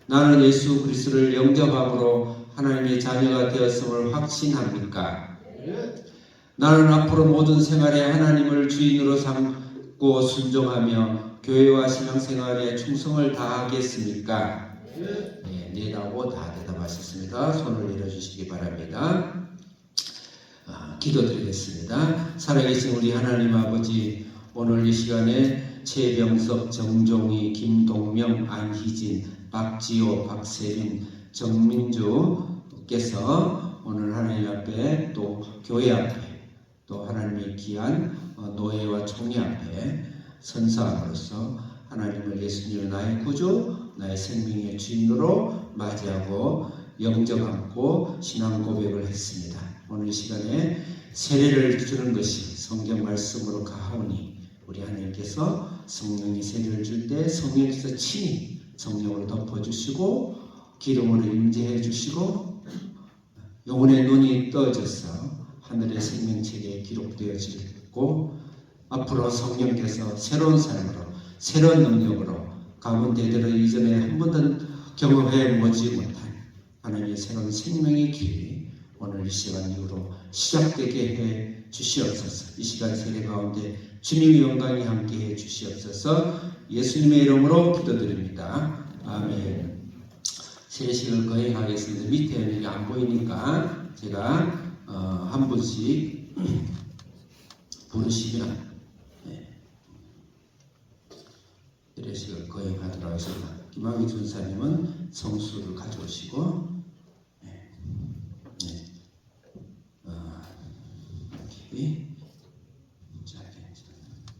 나는 예수 그리스도를 영접함으로 하나님의 자녀가 되었음을 확신합니까? 나는 앞으로 모든 생활에 하나님을 주인으로 삼고 순종하며 교회와 신앙생활에 충성을 다하겠습니까? 네, 라고 다 대답하셨습니다. 손을 내려주시기 바랍니다. 기도드리겠습니다. 살아계신 우리 하나님 아버지, 오늘 이 시간에 최병석, 정종희, 김동명, 안희진, 박지호, 박세빈, 정민주께서 오늘 하나님 앞에 또 교회 앞에 또 하나님의 귀한 노예와 총회 앞에 선사함으로써 하나님을 예수님을 나의 구주, 나의 생명의 주인으로 맞이하고 영접하고 신앙 고백을 했습니다. 오늘 이 시간에 세례를 주는 것이 성경 말씀으로 가하오니 우리 하나님께서 성령이 세례를 줄 때 성령께서 친히 성령으로 덮어주시고 기름으로 임재해 주시고 영혼의 눈이 떠져서 하늘의 생명책에 기록되어지고 앞으로 성령께서 새로운 삶으로 새로운 능력으로 가문대대로 이전에 한 번도 경험해 보지 못한 하나님의 새로운 생명의 길이 오늘 이 시간 이후로 시작되게 해 주시옵소서. 이 시간 세례 가운데 주님의 영광이 함께 해 주시옵소서. 예수님의 이름으로 기도드립니다. 아멘. 세례식을 거행하겠습니다. 밑에 이게 안 보이니까 제가 한 분씩 부르시면 세례식을 거행하도록 하겠습니다. 김학의 전사님은 성수를 가져오시고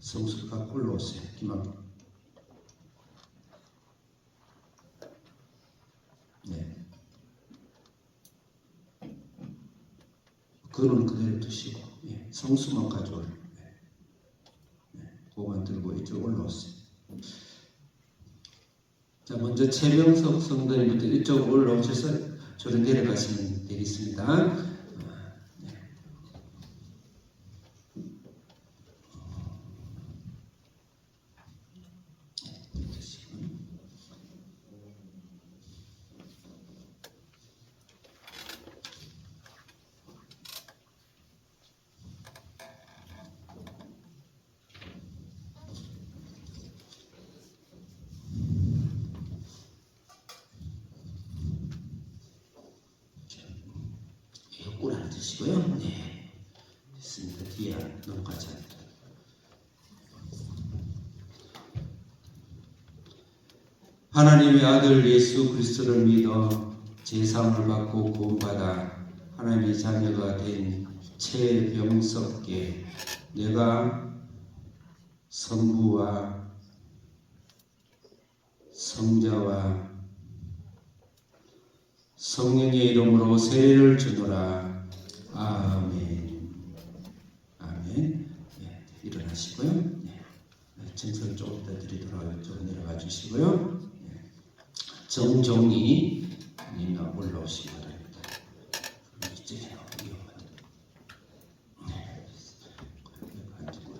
성수를 갖고 올라오세요. 김학의. 그거는 그대로 두시고 성수만 가져올. 그거만 들고 이쪽 올라오세요. 자, 먼저 최병석 성도님부터 이쪽으로 올라오셔서 저로 내려가시면 되겠습니다. 꿀 앉으시고요. 네, 됐습니다. 뒤에 넘어가자. 하나님의 아들 예수 그리스도를 믿어 제사함을 받고 구원받아 하나님의 자녀가 된 최병석께 내가 성부와 성자와 성령의 이름으로 세례를 주노라. 아멘. 아멘. 네, 일어나시고요. 증서를 조금 이따 드리도록 좀 내려가 주시고요. 정종희 님 올라오시기 바랍니다. 이제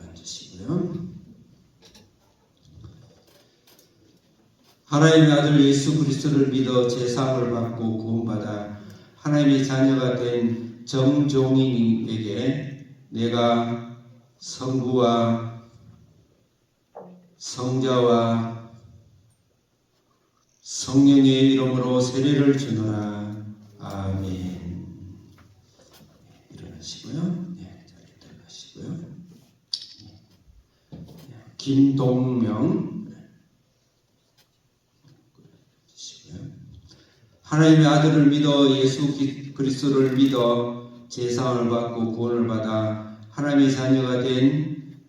앉으시고요. 하나님의 아들 예수 그리스도를 믿어 제사함을 받고 구원받아 하나님의 자녀가 된 정종희님에게 내가 성부와 성자와 성령의 이름으로 세례를 주노라. 아멘. 일어나시고요. 자리 들어가시고요. 김동명 하나님의 아들을 믿어 예수 그리스도를 믿어 제사함을 받고 구원을 받아 하나님의 자녀가 된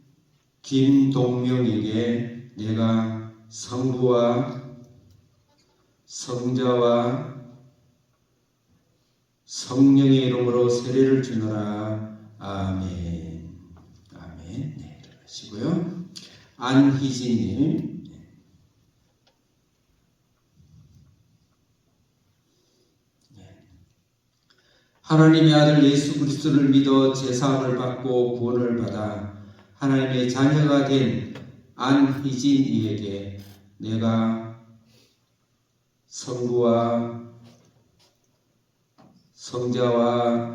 김동명에게 내가 성부와 성자와 성령의 이름으로 세례를 주노라. 아멘. 하시고요. 안희진님, 하나님의 아들 예수 그리스도를 믿어 제사함을 받고 구원을 받아 하나님의 자녀가 된 안희진이에게 내가 성부와 성자와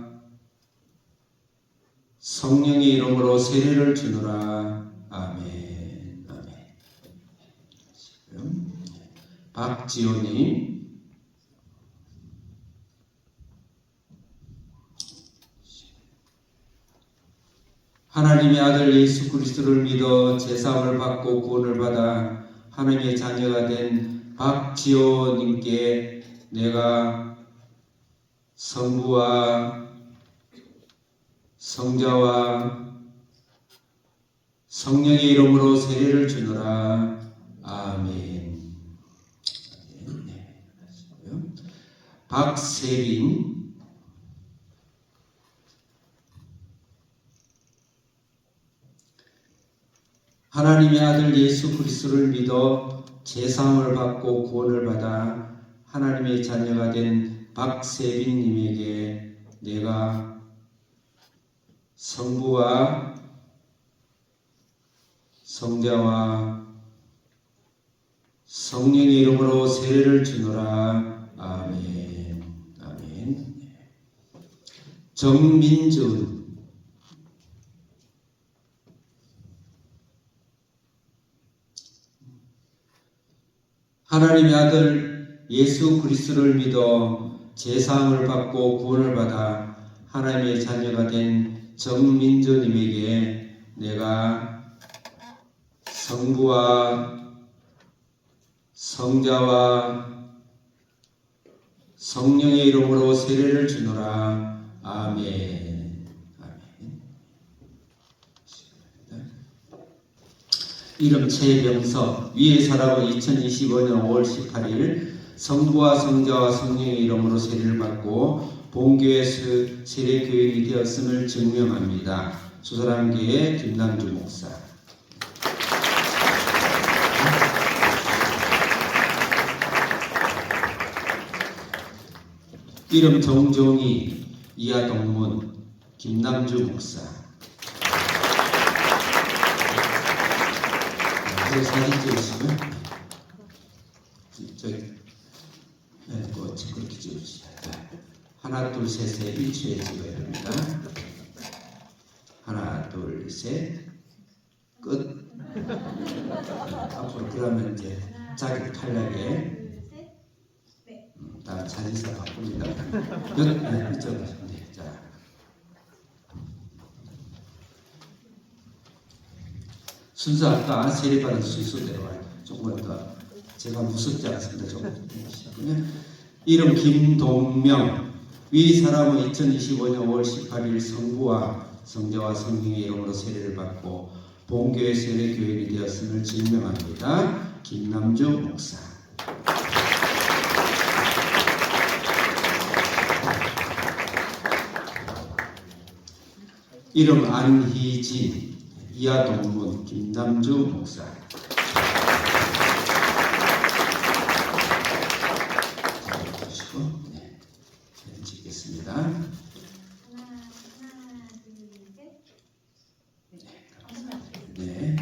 성령의 이름으로 세례를 주노라. 아멘. 아멘. 박지호님, 하나님의 아들 예수 그리스도를 믿어 제사함을 받고 구원을 받아 하나님의 자녀가 된 박지호님께 내가 성부와 성자와 성령의 이름으로 세례를 주노라. 아멘. 네, 박세빈, 하나님의 아들 예수 그리스도를 믿어 제사함을 받고 구원을 받아 하나님의 자녀가 된 박세빈님에게 내가 성부와 성자와 성령의 이름으로 세례를 주노라. 아멘. 아멘. 정민준, 하나님의 아들 예수 그리스도를 믿어 제사함을 받고 구원을 받아 하나님의 자녀가 된 정민조님에게 내가 성부와 성자와 성령의 이름으로 세례를 주노라. 아멘. 아멘. 이름 최병석, 위의 사람은 2025년 5월 18일 성부와 성자와 성령의 이름으로 세례를 받고 본교회 세례교인이 되었음을 증명합니다. 수사랑교회 김남주 목사. 이름 정종희, 이하동문, 김남주 목사. 사진 찍으시면 저기 그렇게 찍으시죠. 하나 둘 셋에 1초에 찍어야 됩니다. 하나 둘 셋 끝. 앞으로 그러면 이제 자기 탈락에 다 자리사 바꿉니다. 이쪽으로. 자. 순서 아까 세례받은 순서대로 조금만 더 제가 무섭지 않습니다. 조금 이름 김동명, 위 사람은 2025년 5월 18일 성부와 성자와 성령의 이름으로 세례를 받고 본교회 세례교인이 되었음을 증명합니다. 김남주 목사. 이름 안희진, 이하동문, 김남주 목사. 자, 보시고, 네, 사진 찍겠습니다. 하나, 둘, 셋. 네,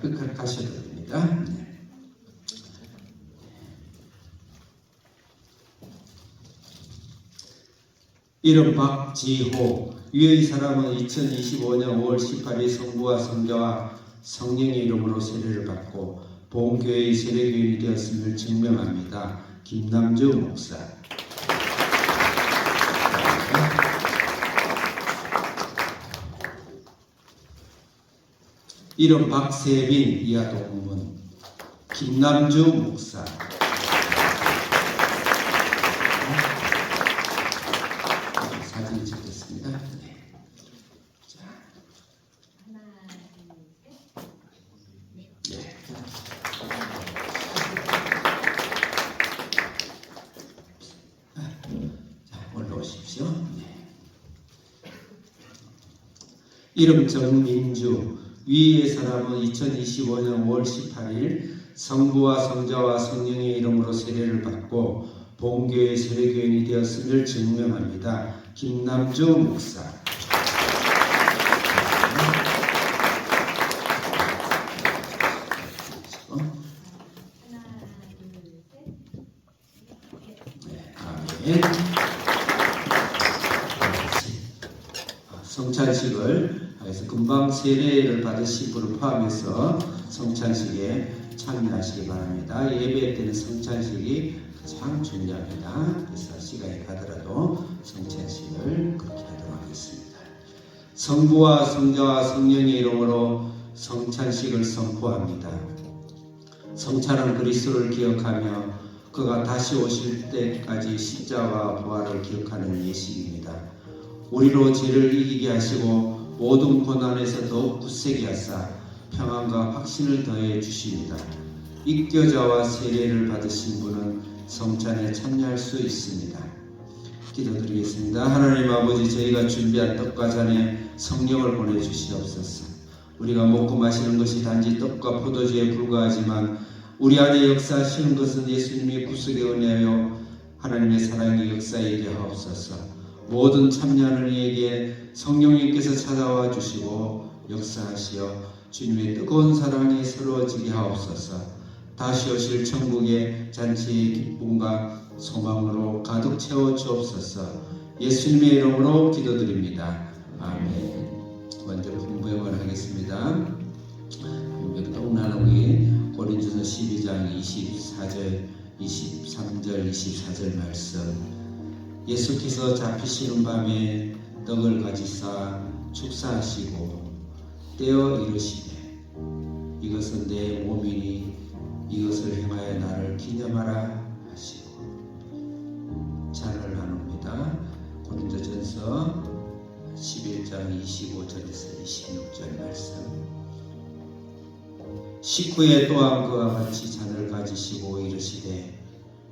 끝까지 가셔도 됩니다. 네. 이름 박지호, 위의 사람은 2025년 5월 18일 성부와 성자와 성령의 이름으로 세례를 받고 본교회의 세례교인이 되었음을 증명합니다. 김남주 목사. 이름 박세빈, 이하동문, 김남주 목사. 사진 찍겠습니다. 네. 자. 하나, 둘, 셋. 네. 자, 올라오십시오. 네. 이름 정민주, 위의 사람은 2025년 5월 18일 성부와 성자와 성령의 이름으로 세례를 받고 본교의 세례교인이 되었음을 증명합니다. 김남주 목사. 아멘. 성찬식을 해서 금방 세례를 받으신 분을 포함해서 성찬식에 참여하시기 바랍니다. 예배 때는 성찬식이 가장 중요합니다. 그래서 시간이 가더라도 성찬식을 그렇게 하도록 하겠습니다. 성부와 성자와 성령의 이름으로 성찬식을 선포합니다. 성찬은 그리스도를 기억하며 그가 다시 오실 때까지 십자가와 부활을 기억하는 예식입니다. 우리로 죄를 이기게 하시고 모든 고난에서 더욱 굳세게 하사 평안과 확신을 더해 주십니다. 입교자와 세례를 받으신 분은 성찬에 참여할 수 있습니다. 기도드리겠습니다. 하나님 아버지, 저희가 준비한 떡과 잔에 성령을 보내주시옵소서. 우리가 먹고 마시는 것이 단지 떡과 포도주에 불과하지만 우리 안에 역사하시는 것은 예수님의 구속의 은혜요 하나님의 사랑의 역사이게 하옵소서. 모든 참여하는 이에게 성령님께서 찾아와 주시고 역사하시어 주님의 뜨거운 사랑이 서러워지게 하옵소서. 다시 오실 천국의 잔치의 기쁨과 소망으로 가득 채워 주옵소서. 예수님의 이름으로 기도드립니다. 아멘. 먼저 분부형을 하겠습니다. 떡 나누기 고린도서 12장 24절, 23절, 24절 말씀. 예수께서 잡히시는 밤에 떡을 가지사 축사하시고 떼어 이르시되 이것은 내 몸이니 이것을 행하여 나를 기념하라 하시고 잔을 나눕니다. 고린도전서 11장 25절에서 26절 말씀. 식후에 또한 그와 같이 잔을 가지시고 이르시되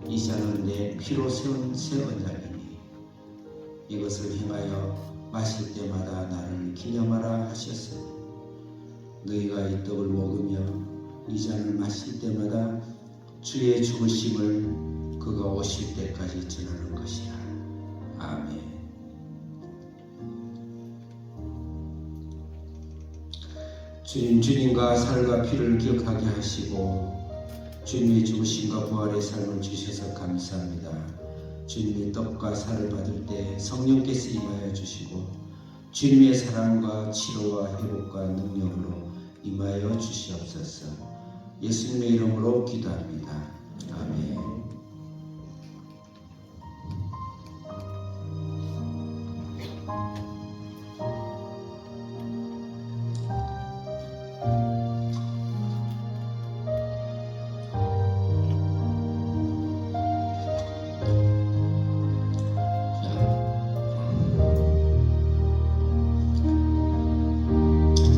이 잔은 내 피로 세운 새 언약이니 이것을 행하여 마실 때마다 나를 기념하라 하셨으니 너희가 이 떡을 먹으며 이 잔을 마실 때마다 주의 죽으심을 그가 오실 때까지 전하는 것이라. 아멘. 주님과 살과 피를 기억하게 하시고 주님의 죽으심과 부활의 삶을 주셔서 감사합니다. 주님의 떡과 살을 받을 때 성령께서 임하여 주시고 주님의 사랑과 치료와 회복과 능력으로 임하여 주시옵소서. 예수님의 이름으로 기도합니다. 아멘.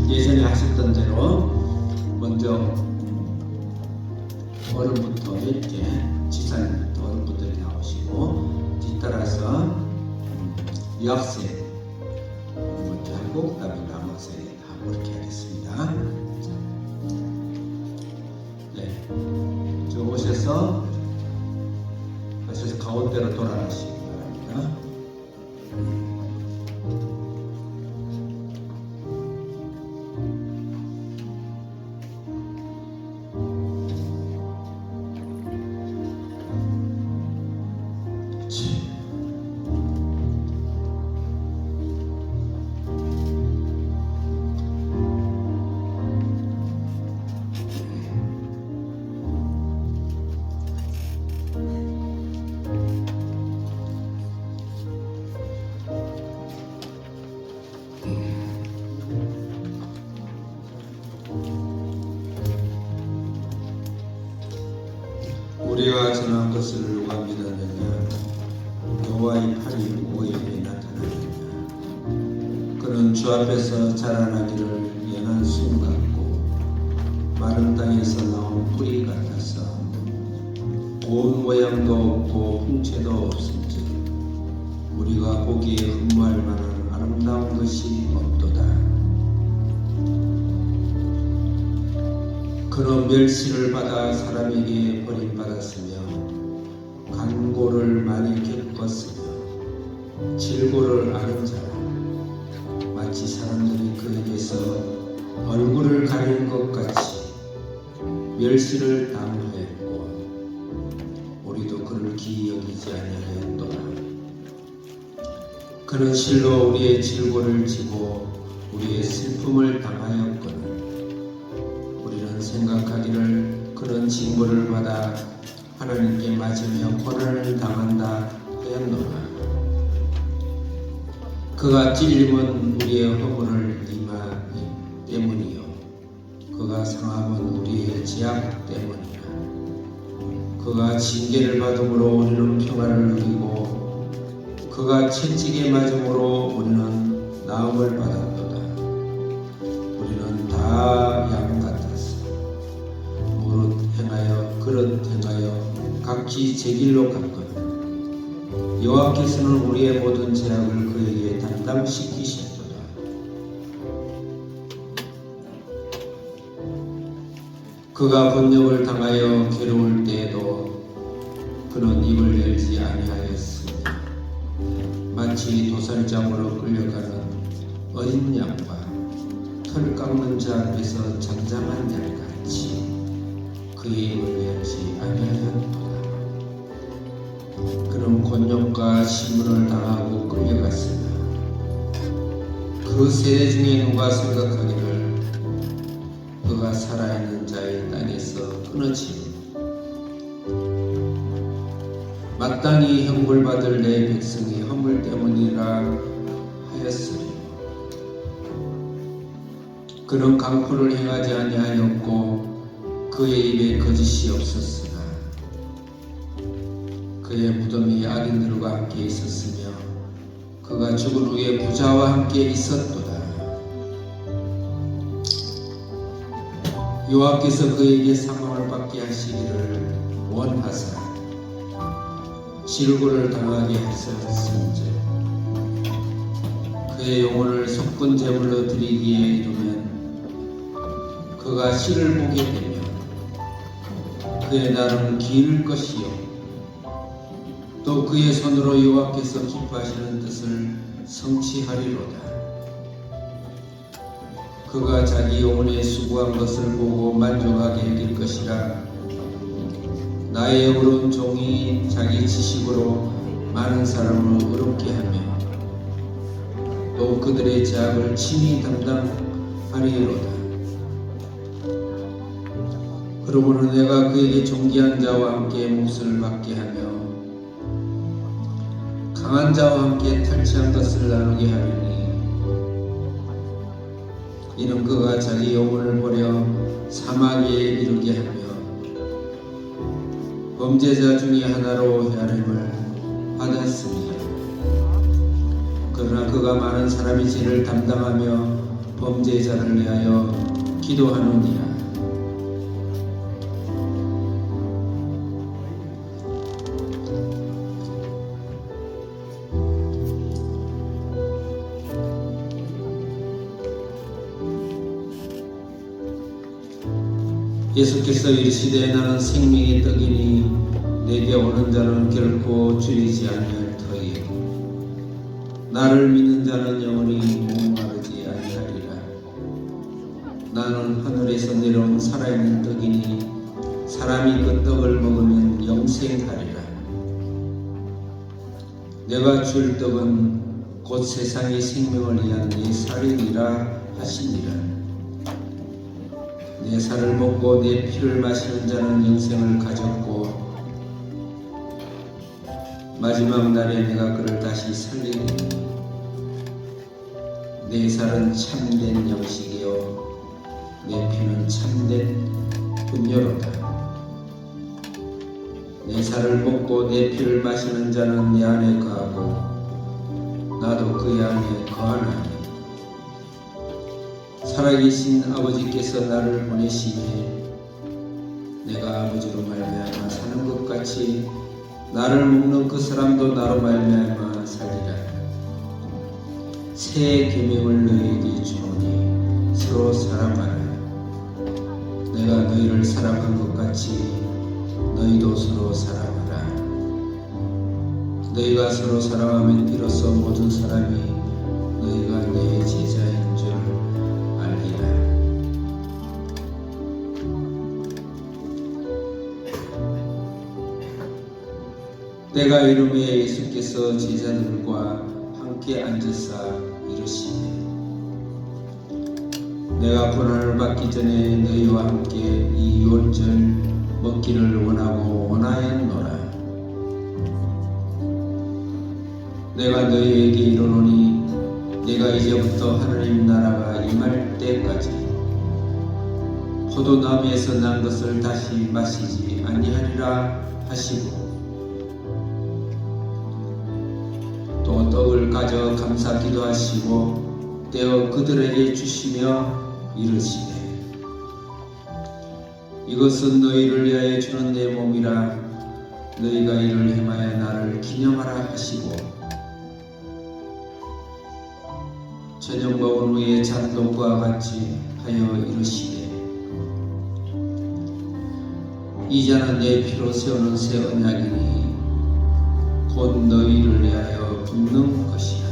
예전에 하셨던 대로 먼저 어른부터 이렇게 지사님부터 어른분들이 나오시고 뒤따라서 여학생 먼저 하고 그다음에 남학생이 하고 이렇게 하겠습니다. 네, 저 오셔서 가운데로 돌아가시기 바랍니다. 우리가 전한 것을 누가 믿었느냐? 여호와의 팔이 모에게 나타나느냐? 그는 주 앞에서 자라나기를 연한 순 같고 마른 땅에서 나온 뿌리 같아서 고운 모양도 없고 풍채도 없은즉 우리가 보기에 흠모할 만한 아름다운 것이 없도다. 그는 멸시를 받아 사람에게 버림받았으며 간고를 많이 겪었으며 질고를 아는 자라. 마치 사람들이 그에게서 얼굴을 가리는 것 같이 멸시를 당하였고 우리도 그를 기이 여기지 아니하였도다. 그는 실로 우리의 질고를 지고 우리의 슬픔을 당하였거늘 우리는 생각하기를 그는 징벌을 받아 하나님께 맞으며 고난을 당한다 하였노라. 그가 찔림은 우리의 허물을 임하기 때문이요 그가 상함은 우리의 죄악 때문이라. 그가 징계를 받음으로 우리는 평안을 누리고 그가 채찍에 맞음으로 우리는 나음을 받았도다. 우리는 다 양 같았어. 무릇 행하여 그릇 행하여 각기 제 길로 갔거늘 여호와께서는 우리의 모든 죄악을 그에게 담당시키셨도다. 그가 번역을 당하여 괴로울 때에도 그는 입을 열지 아니하였으며 마치 도살장으로 끌려가는 어린 양과 털 깎는 자 앞에서 잠잠한 양같이 그의 입을 열지 아니하였도다. 그는 곤욕과 시문을 당하고 끌려갔으며 그 세대 중에 누가 생각하기를 그가 살아있는 자의 땅에서 끊어지고 마땅히 형벌받을 내 백성이 허물 때문이라 하였으리. 그는 강포를 행하지 아니하였고 그의 입에 거짓이 없었으나 그의 무덤이 악인들과 함께 있었으며 그가 죽은 후에 부자와 함께 있었도다. 여호와께서 그에게 사망을 받게 하시기를 원하사 질고를 당하게 하셨은즉 그의 영혼을 속군 제물로 드리기에 이르면 그가 씨를 보게 되며 그의 날은 길 것이요 또 그의 손으로 여호와께서 기뻐하시는 뜻을 성취하리로다. 그가 자기 영혼에 수고한 것을 보고 만족하게 될 것이라. 나의 어려운 종이 자기 지식으로 많은 사람을 어렵게 하며 또 그들의 죄악을 친히 담당하리로다. 그러므로 내가 그에게 존귀한 자와 함께 몫을 받게 하며 강한 자와 함께 탈취한 것을 나누게 하리니 이는 그가 자기 영혼을 버려 사마귀에 이르게 하며 범죄자 중에 하나로 헤아림을 받았습니다. 그러나 그가 많은 사람의 죄를 담당하며 범죄자를 위하여 기도하느니라. 예수께서 이르시되 나는 생명의 떡이니 내게 오는 자는 결코 줄이지 아니할 터이요 나를 믿는 자는 영원히 목마르지 아니하리라. 나는 하늘에서 내려온 살아있는 떡이니 사람이 그 떡을 먹으면 영생하리라. 내가 줄 떡은 곧 세상의 생명을 위한 내 살이니라 하시니라. 내 살을 먹고 내 피를 마시는 자는 영생을 가졌고 마지막 날에 내가 그를 다시 살리리니 내 살은 참된 양식이요 내 피는 참된 분뇨로다. 내 살을 먹고 내 피를 마시는 자는 내 안에 거하고 나도 그의 안에 거하나니 살아계신 아버지께서 나를 보내시니 내가 아버지로 말미암아 사는 것 같이 나를 먹는 그 사람도 나로 말미암아 살리라. 새 계명을 너희에게 주노니 서로 사랑하라. 내가 너희를 사랑한 것 같이 너희도 서로 사랑하라. 너희가 서로 사랑하면 비로소 모든 사람이 너희가 내 제자인 줄 알리라. 때가 이르매 예수께서 제자들과 함께 앉으사 이르시되 내가 고난을 받기 전에 너희와 함께 이 유월절 먹기를 원하고 원하였노라. 내가 너희에게 이르노니 내가 이제부터 하나님 나라가 임할 때까지 포도나무에서 난 것을 다시 마시지 아니하리라 하시고 또 떡을 가져 감사 기도하시고 떼어 그들에게 주시며 이르시되 이것은 너희를 위하여 주는 내 몸이라. 너희가 이를 행하여 나를 기념하라 하시고 저녁 먹은 후에 잔독과 같이 하여 이르시되 이 잔은 내 피로 세우는 새 언약이니 곧 너희를 위하여 붓는 것이라.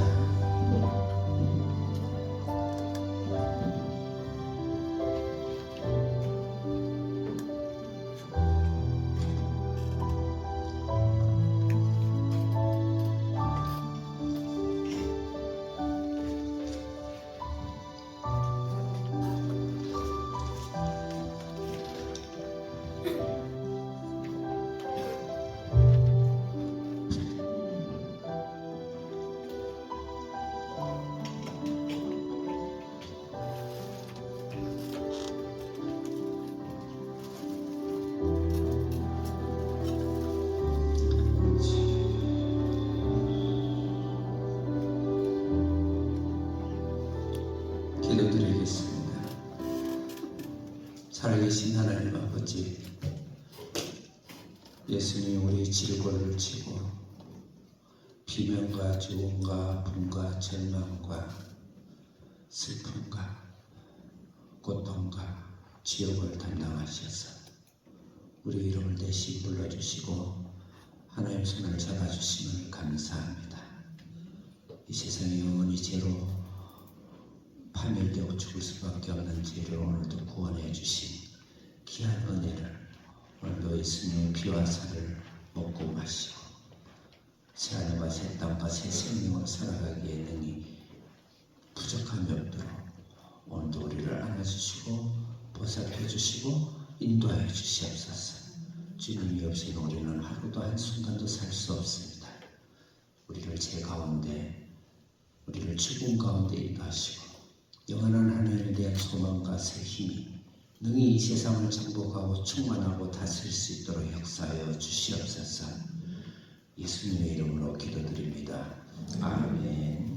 기도드리겠습니다. 살아계신 하나님 아버지, 예수님 우리 질고를 치고 비명과 죽음과 분과 절망과 슬픔과 고통과 지옥을 담당하셔서 우리 이름을 대신 불러주시고 하나님 손을 잡아주심을 감사합니다. 이 세상에 영원히 죄로 파멸되고 죽을 수밖에 없는 죄를 오늘도 구원해 주신 귀한 은혜를 오늘도 예수님의 피와 살을 먹고 마시고 새 하늘과 새 땅과 새 생명을 살아가기에 능히 부족함이 없도록 오늘도 우리를 안아주시고 보살펴 주시고 인도하여 주시옵소서. 주님이 없이는 우리는 하루도 한순간도 살 수 없습니다. 우리를 죄 가운데 우리를 죽음 가운데 인도하시고 영원한 하나님에 대한 소망과 새 힘이 능히 이 세상을 정복하고 충만하고 다스릴 수 있도록 역사하여 주시옵소서. 예수님의 이름으로 기도드립니다. 아멘.